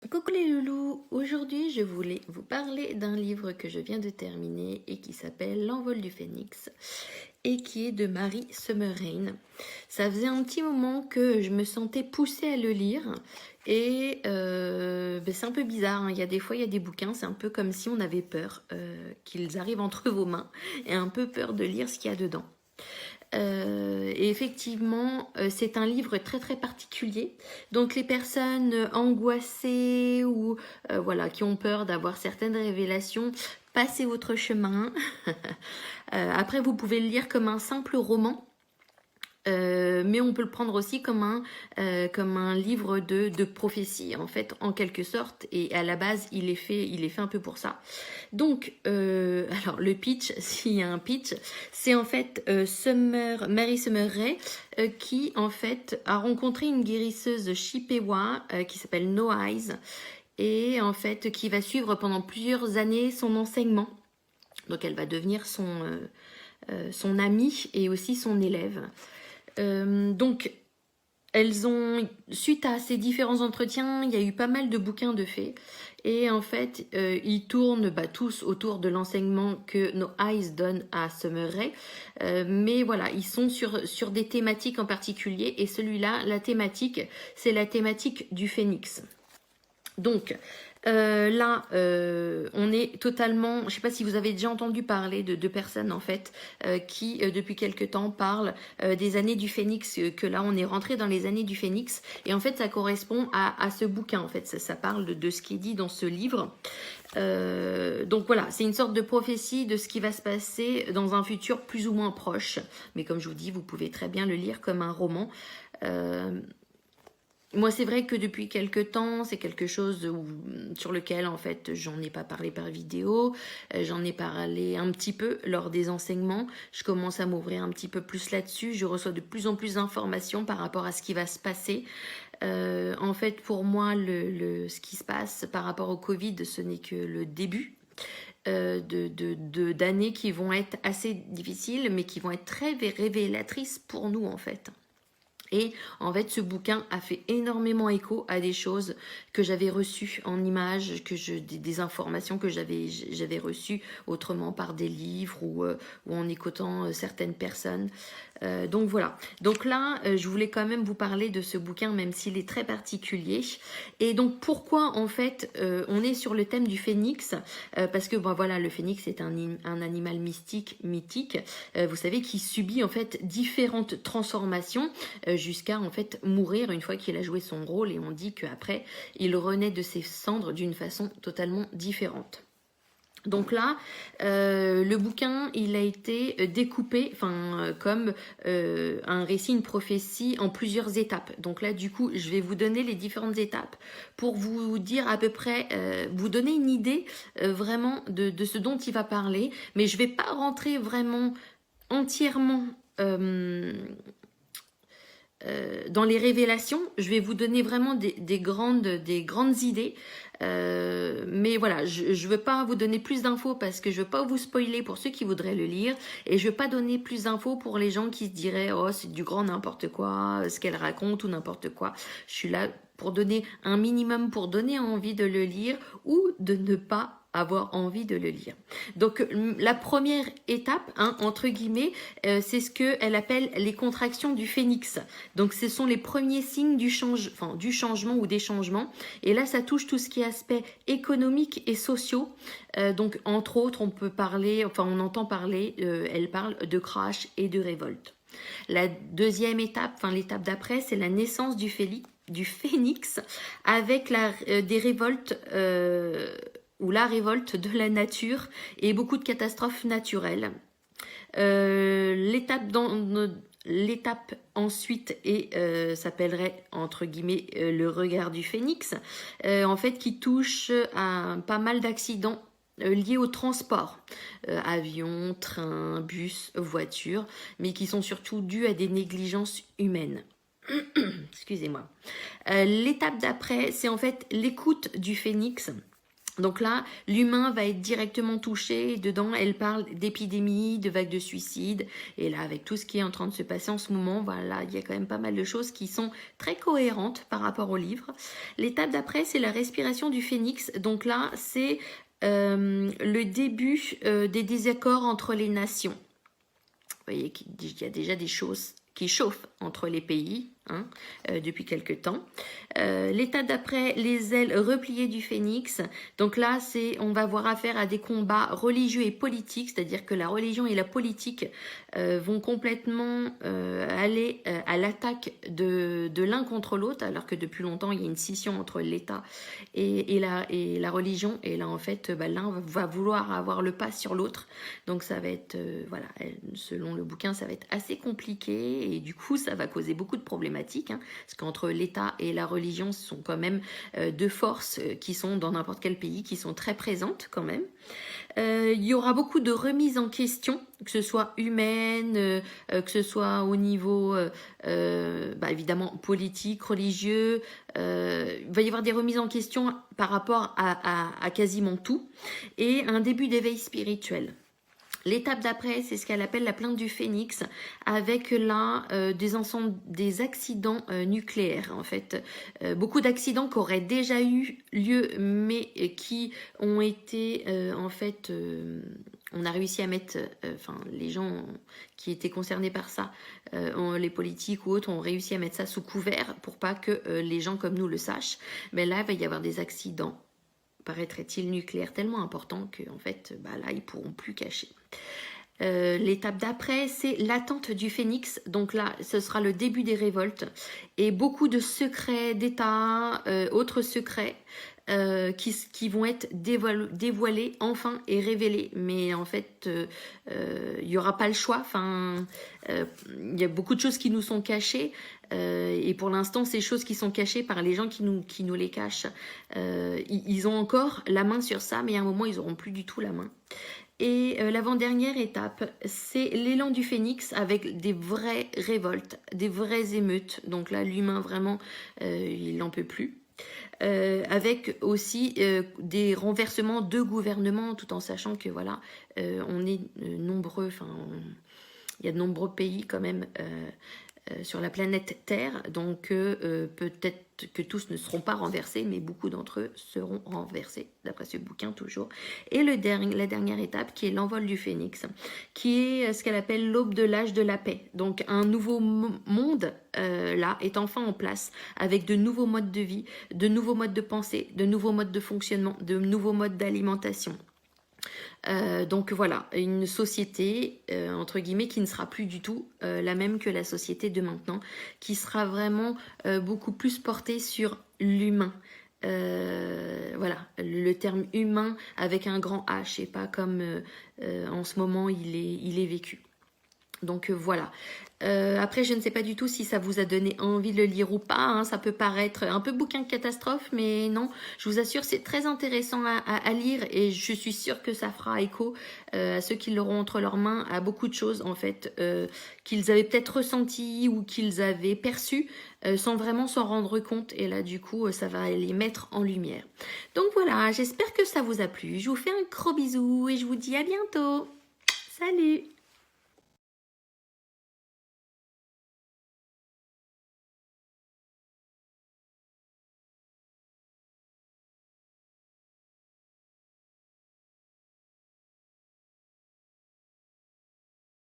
Coucou les loulous, aujourd'hui je voulais vous parler d'un livre que je viens de terminer et qui s'appelle L'envol du phénix et qui est de Mary Summer-Rain. Ça faisait un petit moment que je me sentais poussée à le lire et c'est un peu bizarre, hein. Il y a des fois il y a des bouquins, c'est un peu comme si on avait peur qu'ils arrivent entre vos mains et un peu peur de lire ce qu'il y a dedans. Et effectivement, c'est un livre très très particulier. Donc les personnes angoissées ou voilà, qui ont peur d'avoir certaines révélations, passez votre chemin. Après, vous pouvez le lire comme un simple roman. Mais on peut le prendre aussi comme un livre de prophétie, en fait, en quelque sorte. Et à la base, il est fait un peu pour ça. Donc, alors le pitch, s'il y a un pitch, c'est en fait Mary Summer Rae qui en fait a rencontré une guérisseuse Chippewa qui s'appelle No Eyes et en fait qui va suivre pendant plusieurs années son enseignement. Donc elle va devenir son amie et aussi son élève. Donc suite à ces différents entretiens, il y a eu pas mal de bouquins de fées. Et en fait, ils tournent tous autour de l'enseignement que No Eyes donne à Summer Rae. Mais voilà, ils sont sur des thématiques en particulier. Et celui-là, la thématique, c'est la thématique du phénix. Donc, là, on est totalement... Je ne sais pas si vous avez déjà entendu parler de personnes, en fait, qui, depuis quelque temps, parlent des années du phénix, que là, on est rentré dans les années du phénix. Et en fait, ça correspond à ce bouquin, en fait. Ça parle de ce qui est dit dans ce livre. Donc voilà, c'est une sorte de prophétie de ce qui va se passer dans un futur plus ou moins proche. Mais comme je vous dis, vous pouvez très bien le lire comme un roman. Moi, c'est vrai que depuis quelques temps, c'est quelque chose sur lequel, en fait, j'en ai pas parlé par vidéo. J'en ai parlé un petit peu lors des enseignements. Je commence à m'ouvrir un petit peu plus là-dessus. Je reçois de plus en plus d'informations par rapport à ce qui va se passer. En fait, pour moi, ce qui se passe par rapport au Covid, ce n'est que le début. D'années qui vont être assez difficiles, mais qui vont être très révélatrices pour nous, en fait. Et en fait, ce bouquin a fait énormément écho à des choses que j'avais reçues en images, des informations que j'avais reçues autrement par des livres ou en écoutant certaines personnes. Donc voilà. Donc là, je voulais quand même vous parler de ce bouquin, même s'il est très particulier. Et donc pourquoi en fait on est sur le thème du phénix parce que bon, voilà, le phénix est un animal mystique, mythique, vous savez, qui subit en fait différentes transformations jusqu'à en fait mourir une fois qu'il a joué son rôle. Et on dit qu'après, il renaît de ses cendres d'une façon totalement différente. Donc là, le bouquin, il a été découpé comme un récit, une prophétie en plusieurs étapes. Donc là, du coup, je vais vous donner les différentes étapes pour vous dire à peu près, vous donner une idée vraiment de ce dont il va parler. Mais je ne vais pas rentrer vraiment entièrement dans les révélations. Je vais vous donner vraiment des grandes idées. Mais voilà, je ne veux pas vous donner plus d'infos parce que je ne veux pas vous spoiler pour ceux qui voudraient le lire. Et je ne veux pas donner plus d'infos pour les gens qui se diraient « Oh, c'est du grand n'importe quoi, ce qu'elle raconte ou n'importe quoi ». Je suis là pour donner un minimum, pour donner envie de le lire ou de ne pas avoir envie de le lire. Donc la première étape, hein, entre guillemets, c'est ce qu'elle appelle les contractions du phénix. Donc ce sont les premiers signes du changement ou des changements. Et là, ça touche tout ce qui est aspect économique et sociaux. Donc entre autres, on entend parler, elle parle de crash et de révolte. La deuxième étape, l'étape d'après, c'est la naissance du phénix avec des révoltes ou la révolte de la nature et beaucoup de catastrophes naturelles. L'étape ensuite s'appellerait entre guillemets le regard du phénix, en fait qui touche à pas mal d'accidents liés au transport, avions, trains, bus, voitures, mais qui sont surtout dus à des négligences humaines. Excusez-moi. L'étape d'après, c'est en fait l'écoute du phénix. Donc là, l'humain va être directement touché. Dedans, elle parle d'épidémies, de vagues de suicides. Et là, avec tout ce qui est en train de se passer en ce moment, voilà, il y a quand même pas mal de choses qui sont très cohérentes par rapport au livre. L'étape d'après, c'est la respiration du phénix. Donc là, c'est le début des désaccords entre les nations. Vous voyez qu'il y a déjà des choses qui chauffent entre les pays depuis quelque temps. L'étape d'après, les ailes repliées du phénix. Donc là, on va avoir affaire à des combats religieux et politiques, c'est-à-dire que la religion et la politique vont complètement aller à l'attaque de l'un contre l'autre, alors que depuis longtemps, il y a une scission entre l'État et la religion. Et là, en fait, l'un va vouloir avoir le pas sur l'autre. Donc ça va être, voilà, selon le bouquin, ça va être assez compliqué et du coup, ça va causer beaucoup de problématiques. Parce qu'entre l'État et la religion, ce sont quand même deux forces qui sont dans n'importe quel pays, qui sont très présentes quand même. Il y aura beaucoup de remises en question, que ce soit humaine, que ce soit au niveau évidemment politique, religieux. Il va y avoir des remises en question par rapport à quasiment tout. Et un début d'éveil spirituel. L'étape d'après, c'est ce qu'elle appelle la plainte du phénix, avec là des accidents nucléaires en fait. Beaucoup d'accidents qui auraient déjà eu lieu, mais qui ont été en fait... on a réussi à mettre, les gens qui étaient concernés par ça, les politiques ou autres, ont réussi à mettre ça sous couvert pour pas que les gens comme nous le sachent. Mais là, il va y avoir des accidents, paraîtrait-il, nucléaires tellement importants qu'en fait, là, ils pourront plus cacher. L'étape d'après, c'est l'attente du phénix. Donc là, ce sera le début des révoltes et beaucoup de secrets d'État, autres secrets qui vont être dévoilés enfin et révélés. Mais en fait, il n'y aura pas le choix. Il y a beaucoup de choses qui nous sont cachées. Et pour l'instant, ces choses qui sont cachées par les gens qui nous les cachent, ils ont encore la main sur ça, mais à un moment, ils n'auront plus du tout la main. Et l'avant-dernière étape, c'est l'élan du phénix avec des vraies révoltes, des vraies émeutes. Donc là, l'humain, vraiment, il n'en peut plus. Avec aussi des renversements de gouvernements, tout en sachant que voilà, on est nombreux, il y a de nombreux pays quand même sur la planète Terre, donc peut-être que tous ne seront pas renversés, mais beaucoup d'entre eux seront renversés, d'après ce bouquin toujours. Et la dernière étape, qui est l'envol du phénix, qui est ce qu'elle appelle l'aube de l'âge de la paix. Donc un nouveau monde, là, est enfin en place, avec de nouveaux modes de vie, de nouveaux modes de pensée, de nouveaux modes de fonctionnement, de nouveaux modes d'alimentation. Donc voilà, une société entre guillemets qui ne sera plus du tout la même que la société de maintenant, qui sera vraiment beaucoup plus portée sur l'humain. Voilà, le terme humain avec un grand H et pas comme en ce moment il est vécu. Donc voilà. Après, je ne sais pas du tout si ça vous a donné envie de le lire ou pas. Ça peut paraître un peu bouquin de catastrophe, mais non. Je vous assure, c'est très intéressant à lire et je suis sûre que ça fera écho à ceux qui l'auront entre leurs mains, à beaucoup de choses en fait qu'ils avaient peut-être ressenties ou qu'ils avaient perçues sans vraiment s'en rendre compte. Et là, du coup, ça va les mettre en lumière. Donc voilà, j'espère que ça vous a plu. Je vous fais un gros bisou et je vous dis à bientôt. Salut!